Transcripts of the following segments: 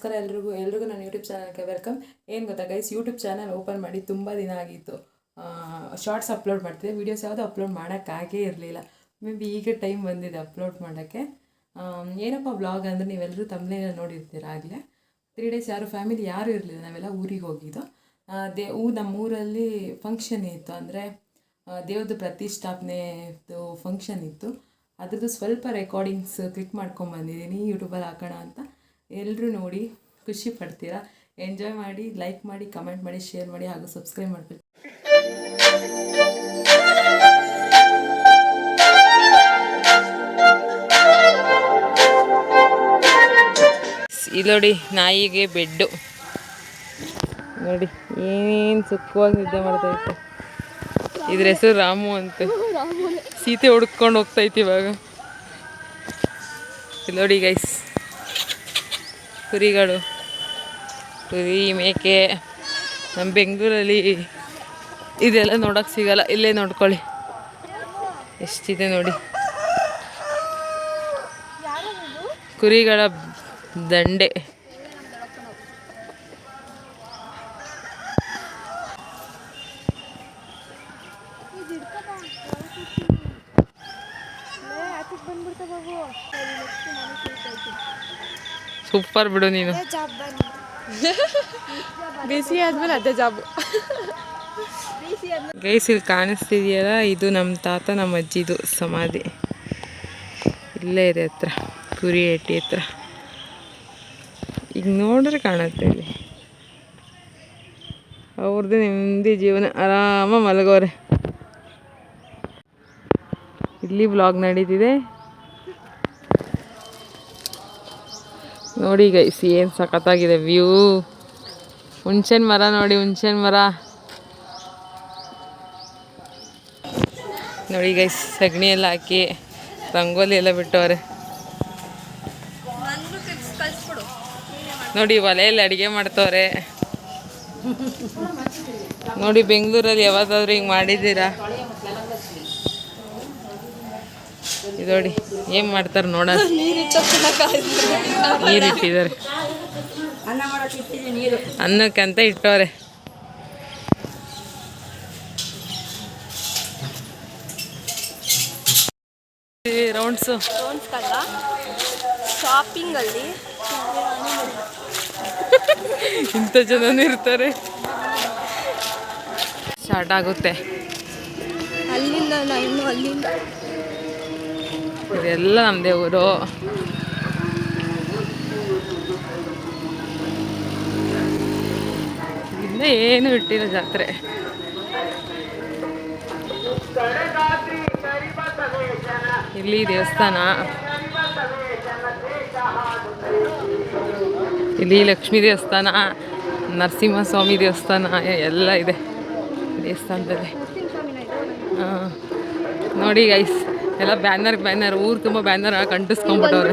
ನಮಸ್ಕಾರ ಎಲ್ರಿಗೂ ನನ್ನ ಯೂಟ್ಯೂಬ್ ಚಾನಲ್ಗೆ ವೆಲ್ಕಮ್. ಏನು ಗೊತ್ತಾ ಗೈಸ್, ಯೂಟ್ಯೂಬ್ ಚಾನಲ್ ಓಪನ್ ಮಾಡಿ ತುಂಬ ದಿನ ಆಗಿತ್ತು. ಶಾರ್ಟ್ಸ್ ಅಪ್ಲೋಡ್ ಮಾಡ್ತಿದ್ದೆ, ವೀಡಿಯೋಸ್ ಯಾವುದೂ ಅಪ್ಲೋಡ್ ಮಾಡೋಕ್ಕಾಗೇ ಇರಲಿಲ್ಲ. ಮೇ ಬಿ ಈಗ ಟೈಮ್ ಬಂದಿದೆ ಅಪ್ಲೋಡ್ ಮಾಡೋಕ್ಕೆ. ಏನಪ್ಪ ಬ್ಲಾಗ್ ಅಂದರೆ ನೀವೆಲ್ಲರೂ ತಮ್ಮನೇಲಿ ನೋಡಿರ್ತೀರ. ಆಗಲೇ 3 days ಫ್ಯಾಮಿಲಿ ಯಾರೂ ಇರಲಿಲ್ಲ, ನಾವೆಲ್ಲ ಊರಿಗೆ ಹೋಗಿದ್ದು. ನಮ್ಮೂರಲ್ಲಿ ಫಂಕ್ಷನ್ ಇತ್ತು, ಅಂದರೆ ದೇವ್ರದ್ದು ಪ್ರತಿಷ್ಠಾಪನೆದು ಫಂಕ್ಷನ್ ಇತ್ತು. ಅದ್ರದ್ದು ಸ್ವಲ್ಪ ರೆಕಾರ್ಡಿಂಗ್ಸ್ ಕ್ಲಿಕ್ ಮಾಡ್ಕೊಂಬಂದಿದ್ದೀನಿ, ಯೂಟ್ಯೂಬಲ್ಲಿ ಹಾಕೋಣ ಅಂತ. ಎಲ್ಲರೂ ನೋಡಿ ಖುಷಿ ಪಡ್ತೀರಾ, ಎಂಜಾಯ್ ಮಾಡಿ, ಲೈಕ್ ಮಾಡಿ, ಕಮೆಂಟ್ ಮಾಡಿ, ಶೇರ್ ಮಾಡಿ, ಹಾಗೂ ಸಬ್ಸ್ಕ್ರೈಬ್ ಮಾಡಬೇಕು. ಇಲ್ಲೋಡಿ ನಾಯಿಗೆ ಬೆಡ್ಡು ನೋಡಿ, ಏನೇನು ಸುಖವಾಗಿ ನಿದ್ದೆ ಮಾಡ್ತೈತೆ. ಇದ್ರ ಹೆಸರು ರಾಮು ಅಂತೆ. ಸೀತೆ ಹುಡ್ಕೊಂಡು ಹೋಗ್ತೈತಿ ಇವಾಗ. ಇಲ್ಲೋಡಿ ಗೈಸ್, ಕುರಿಗಳು, ಕುರಿ ಮೇಕೆ. ನಮ್ಮ ಬೆಂಗಳೂರಲ್ಲಿ ಇದೆಲ್ಲ ನೋಡೋಕೆ ಸಿಗಲ್ಲ, ಇಲ್ಲೇ ನೋಡ್ಕೊಳ್ಳಿ ಎಷ್ಟಿದೆ ನೋಡಿ. ಕುರಿಗಳ ದಂಡೆ. ಸೂಪರ್ ಬಿಡು ನೀನು. ಬಿಸಿ ಆದ್ಮೇಲೆ ಅದೇ ಜಾಬು. ಗೈಸ್, ಇಲ್ಲಿ ಕಾಣಿಸ್ತಿದೆಯಲ್ಲ, ಇದು ನಮ್ಮ ತಾತ ನಮ್ಮ ಅಜ್ಜಿದು ಸಮಾಧಿ. ಇಲ್ಲೇ ಇದೆ ಹತ್ರ, ಕುರಿ ಏಟಿ ಹತ್ರ. ಈಗ ನೋಡ್ರೆ ಕಾಣುತ್ತೆ ಇಲ್ಲಿ. ಅವ್ರದ್ದು ನೆಮ್ಮದಿ ಜೀವನ, ಆರಾಮ ಮಲಗೋರೆ. ಇಲ್ಲಿ ವ್ಲಾಗ್ ನಡೀತಿದೆ ನೋಡಿ ಗೈಸ್, ಏನು ಸಖತ್ತಾಗಿದೆ ವ್ಯೂ. ಹುಣ್ಸೆನ್ ಮರ ನೋಡಿ, ಹುಣ್ಸೆನ್ ಮರ ನೋಡಿ ಗೈಸ್. ಸಗಣಿ ಎಲ್ಲ ಹಾಕಿ ರಂಗೋಲಿ ಎಲ್ಲ ಬಿಟ್ಟವ್ರೆ ನೋಡಿ. ಒಲೆಯಲ್ಲಿ ಅಡುಗೆ ಮಾಡ್ತವ್ರೆ ನೋಡಿ. ಬೆಂಗಳೂರಲ್ಲಿ ಯಾವತ್ತಾದ್ರೂ ಹಿಂಗೆ ಮಾಡಿದ್ದೀರಾ? ಇದು ನೋಡಿ ಏನು ಮಾಡ್ತಾರೆ ನೋಡೋಣ. ನೀರಿಟ್ಟಿದ್ದಾರೆ, ಅನ್ನಕ್ಕಂತ ಇಟ್ಟವ್ರೆ. ರೌಂಡ್ಸು ಶಾಪಿಂಗಲ್ಲಿ ಇಂಥ ಜನನೂ ಇರ್ತಾರೆ. ಸ್ಟಾರ್ಟ್ ಆಗುತ್ತೆ ಅಲ್ಲಿಂದ. ಇನ್ನು ಅಲ್ಲಿಂದ ಇದೆಲ್ಲ ನಮ್ಮದೇ ಊರು. ಇನ್ನ ಏನು ಇಟ್ಟಿಲ್ಲ ಜಾತ್ರೆ. ಇಲ್ಲಿ ದೇವಸ್ಥಾನ, ಇಲ್ಲಿ ಲಕ್ಷ್ಮೀ ದೇವಸ್ಥಾನ, ನರಸಿಂಹಸ್ವಾಮಿ ದೇವಸ್ಥಾನ ಎಲ್ಲ ಇದೆ ದೇವಸ್ಥಾನದಲ್ಲಿ. ನೋಡಿ ಗೈಸ್, ಎಲ್ಲ ಬ್ಯಾನರ್ ಊರು ತುಂಬ ಬ್ಯಾನರ್ ಅಂಟಿಸ್ಕೊಂಡ್ಬಿಟ್ಟವ್ರೆ.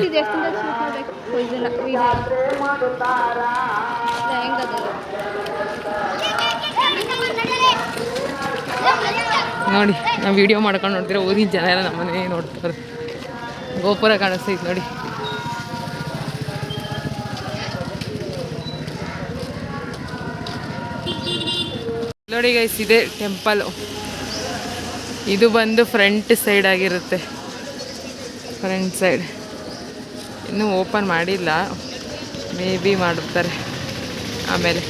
ನೋಡಿ, ನಾವು ವಿಡಿಯೋ ಮಾಡ್ಕೊಂಡು ನೋಡ್ತೀರ, ಊರಿನ ಜನ ಎಲ್ಲ ನಮ್ಮನೆ ನೋಡ್ತಾರೆ. ಗೋಪುರ ಕಾಣಿಸ್ತೈತೆ ನೋಡಿ. ನೋಡಿ ಗೈಸ್, ಇದೆ ಟೆಂಪಲು. ಇದು ಬಂದು ಫ್ರಂಟ್ ಸೈಡ್ ಆಗಿರುತ್ತೆ, ಫ್ರಂಟ್ ಸೈಡ್. ಇನ್ನೂ ಓಪನ್ ಮಾಡಿಲ್ಲ, ಮೇ ಬಿ ಮಾಡುತ್ತಾರೆ ಆಮೇಲೆ.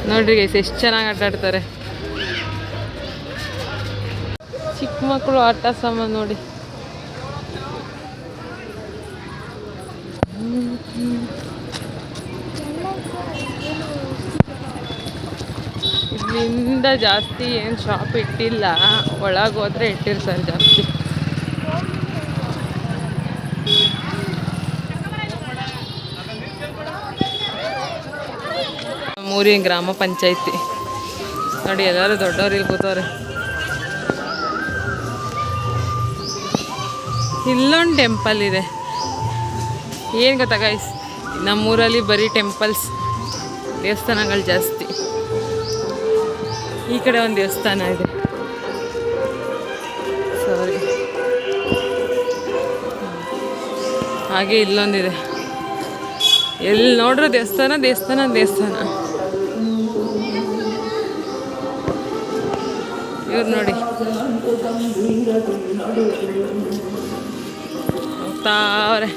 ನೋಡ್ರಿ ಗೈಸ್, ಎಷ್ಟು ಚೆನ್ನಾಗಿ ಆಟ ಆಡ್ತಾರೆ. ಚಿಕ್ಕ ಮಕ್ಕಳು ಆಟ ಸಾಮಾನು ನೋಡಿ. ಇಲ್ಲಿಂದ ಜಾಸ್ತಿ ಏನು ಶಾಪ್ ಇಟ್ಟಿಲ್ಲ, ಒಳಗೆ ಹೋದ್ರೆ ಇಟ್ಟಿರ್ತಾರೆ ಜಾಸ್ತಿ. ಮೂರಿನ ಗ್ರಾಮ ಪಂಚಾಯತಿ ನೋಡಿ, ಎಲ್ಲರೂ ದೊಡ್ಡವ್ರು ಇಲ್ಲಿ ಕೂತವ್ರೆ. ಇಲ್ಲೊಂದು ಟೆಂಪಲ್ ಇದೆ. ಏನು ಗೊತ್ತಾ ಗೈಸ್, ನಮ್ಮೂರಲ್ಲಿ ಬರೀ ಟೆಂಪಲ್ಸ್, ದೇವಸ್ಥಾನಗಳು ಜಾಸ್ತಿ. ಈ ಕಡೆ ಒಂದು ದೇವಸ್ಥಾನ ಇದೆ, ಸಾರಿ. ಹಾಗೆ ಇಲ್ಲೊಂದಿದೆ. ಎಲ್ಲಿ ನೋಡ್ರೂ ದೇವಸ್ಥಾನ ದೇವಸ್ಥಾನ ದೇವಸ್ಥಾನ. ಇವ್ರು ನೋಡಿ ಹೋಗ್ತಾ ಅವ್ರೆ.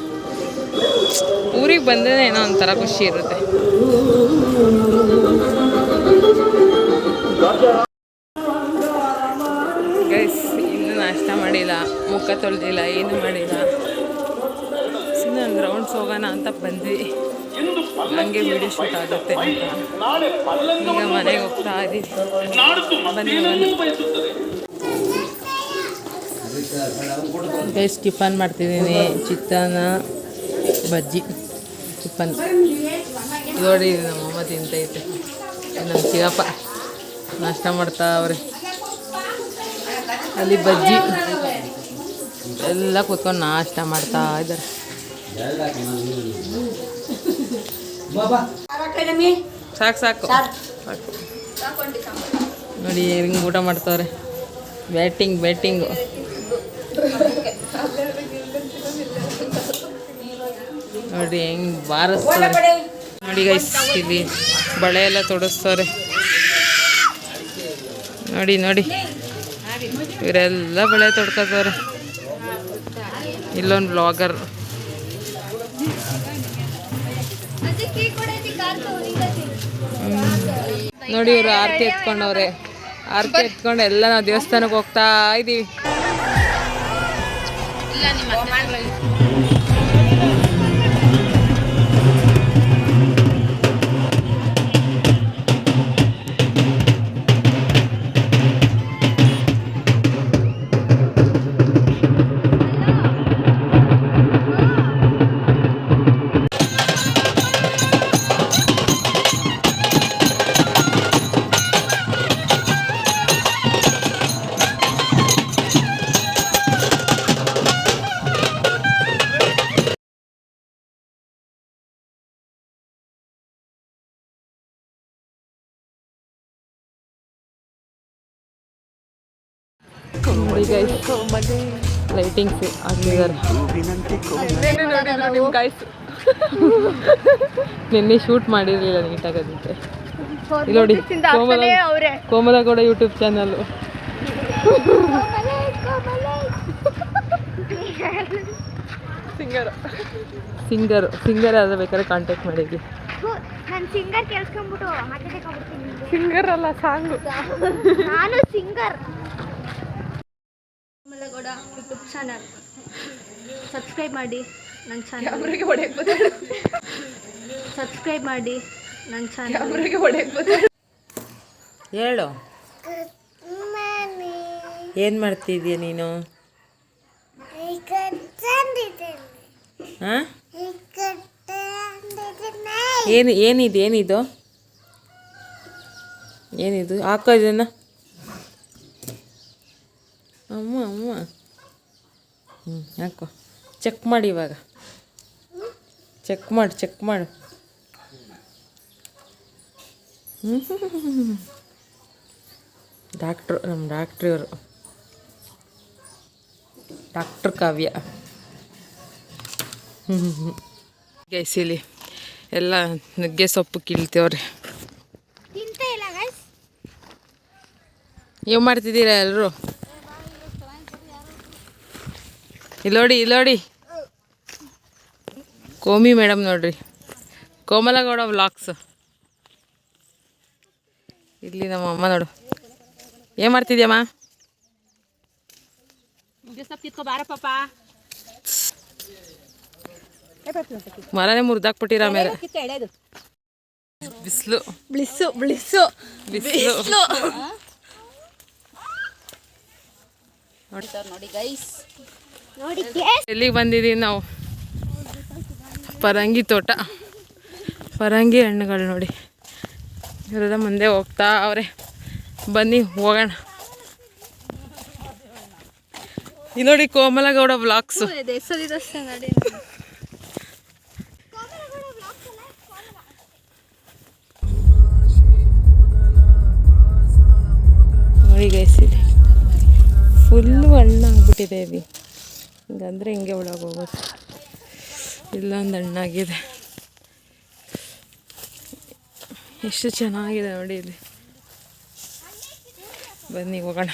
ಊರಿಗೆ ಬಂದರೆ ಏನೋ ಒಂಥರ ಖುಷಿ ಇರುತ್ತೆ. ಗೈಸ್ ಇನ್ನೂ ನಾಷ್ಟ ಮಾಡಿಲ್ಲ, ಮುಖ ತೊಳೆದಿಲ್ಲ, ಏನು ಮಾಡಿಲ್ಲ. ಸುಮ್ಮನೆ ಒಂದು ರೌಂಡ್ಸ್ ಹೋಗೋಣ ಅಂತ ಬಂದ್ವಿ. ಹಂಗೆ ವಿಡಿಯೋ ಶೂಟ್ ಆಗುತ್ತೆ ಅಂತ ಈಗ ಮನೆಗೆ ಹೋಗ್ತಾ ಇದ್ದೀವಿ. ಬನ್ನಿ ಗೈಸ್ ಟಿಫನ್ ಮಾಡ್ತಿದ್ದೀನಿ. ಚಿತ್ರಾನ್ನ ಬಜ್ಜಿ ಟಿಫನ್ ನೋಡಿ. ನಮ್ಮಮ್ಮ ತಿಂತೈತೆ, ನಮ್ಮ ಚಿಕ್ಕಪ್ಪ ನಾಷ್ಟ ಮಾಡ್ತಾ ಅವ್ರೆ. ಅಲ್ಲಿ ಬಜ್ಜಿ ಎಲ್ಲ ಕೂತ್ಕೊಂಡು ನಾಷ್ಟ ಮಾಡ್ತಾ ಇದ್ದಾರೆ. ಸಾಕು ಸಾಕು ನೋಡಿ ಹಿಂಗೆ ಊಟ ಮಾಡ್ತವ್ರೆ. ಬ್ಯಾಟಿಂಗು ನೋಡಿ ಹೆಂಗೆ ಬಾರಿಸ್ತಾರೆ ನೋಡಿ ಗೈಸ್. ಇಲ್ಲಿ ಬಳೆ ಎಲ್ಲ ತೊಡಸ್ತವ್ರೆ ನೋಡಿ ನೋಡಿ. ಇವರೆಲ್ಲ ಬಳೆ ತೊಡ್ಕೋತವ್ರೆ. ಇಲ್ಲೊಂದು ಬ್ಲಾಗರ್ ನೋಡಿ. ಇವರು ಆರತಿ ಎತ್ಕೊಂಡವ್ರೆ. ಆರತಿ ಎತ್ಕೊಂಡು ಎಲ್ಲ ನಾವು ದೇವಸ್ಥಾನಕ್ಕೆ ಹೋಗ್ತಾ ಇದ್ದೀವಿ. ಲೈಟಿಂಗ್ಸ್ ಹಾಕಿದ್ದಾರೆ. ನಿನ್ನೆ ಶೂಟ್ ಮಾಡಿರಲಿಲ್ಲ ನೀಟಾಗಿ. ಅದಕ್ಕೆ ಇಲ್ಲಿ ನೋಡಿ ಕೋಮಲ ಕೂಡ ಯೂಟ್ಯೂಬ್ ಚಾನಲ್ಲು. ಸಿಂಗರ್ ಆದ್ರೆ ಬೇಕಾದ್ರೆ ಕಾಂಟ್ಯಾಕ್ಟ್ ಮಾಡಿದ್ವಿ. ಸಿಂಗರ್ ಅಲ್ಲ, ಸಾಂಗು. ನಾನು ಸಿಂಗರ್. ಕೋಮಲಗೌಡ ಯೂಟ್ಯೂಬ್ ಚಾನಲ್ ಸಬ್ಸ್ಕ್ರೈಬ್ ಮಾಡಿ ನನ್ನ ಚಾನಲ್. ಸಬ್ಸ್ಕ್ರೈಬ್ ಮಾಡಿ ನನ್ನ ಚಾನಲ್. ಹೇಳು, ಏನು ಮಾಡ್ತಿದ್ದೀಯ ನೀನು? ಹಾಂ, ಏನಿದು ಹಾಕೋ ಇದನ್ನು. ಅಮ್ಮ ಹಾಕೋ. ಚೆಕ್ ಮಾಡಿ ಇವಾಗ. ಚೆಕ್ ಮಾಡು. ನಮ್ಮ ಡಾಕ್ಟ್ರ್ ಇವರು, ಡಾಕ್ಟ್ರ್ ಕಾವ್ಯ. ಗೈಸಿಲಿ ಎಲ್ಲ ನುಗ್ಗೆ ಸೊಪ್ಪು ಕೀಳ್ತೇವ್ರಿ. ಏನು ಮಾಡ್ತಿದ್ದೀರಾ ಎಲ್ಲರೂ? ಇಲ್ಲೋಡಿ ಕೋಮಿ ಮೇಡಮ್ ನೋಡ್ರಿ, ಕೋಮಲಗೌಡ ವ್ಲಾಗ್ಸ್. ಇಲ್ಲಿ ನಮ್ಮ ಅಮ್ಮ ನೋಡು, ಏನು ಮಾಡ್ತಿದ್ಯಮ್ಮ? ಮರನೇ ಮುರಿದಾಕ್ಬಿಟ್ಟಿರ ಮೇಲೆ. ಬಿಸಿಲು ಎಲ್ಲಿಗೆ ಬಂದಿದ್ದೀವಿ ನಾವು? ಪರಂಗಿ ತೋಟ, ಪರಂಗಿ ಹಣ್ಣುಗಳು ನೋಡಿ. ಇವರೆಲ್ಲ ಮುಂದೆ ಹೋಗ್ತಾ ಅವ್ರೆ. ಬನ್ನಿ ಹೋಗೋಣ. ಇಲ್ಲಿ ನೋಡಿ ಕೋಮಲಗೌಡ ವ್ಲಾಗ್ಸು. ನೋಡಿ ಗೈಸ್, ಇಲ್ಲಿ ಫುಲ್ಲು ಹಣ್ಣು ಆಗ್ಬಿಟ್ಟಿದೆ. ಇಲ್ಲಿ ಹಿಂಗಂದ್ರೆ ಹಿಂಗೆ ಒಳಗೆ ಹೋಗೋದು. ಇಲ್ಲೊಂದು ಹಣ್ಣಾಗಿದೆ, ಎಷ್ಟು ಚೆನ್ನಾಗಿದೆ ನೋಡಿ ಇಲ್ಲಿ. ಬನ್ನಿ ಹೋಗೋಣ.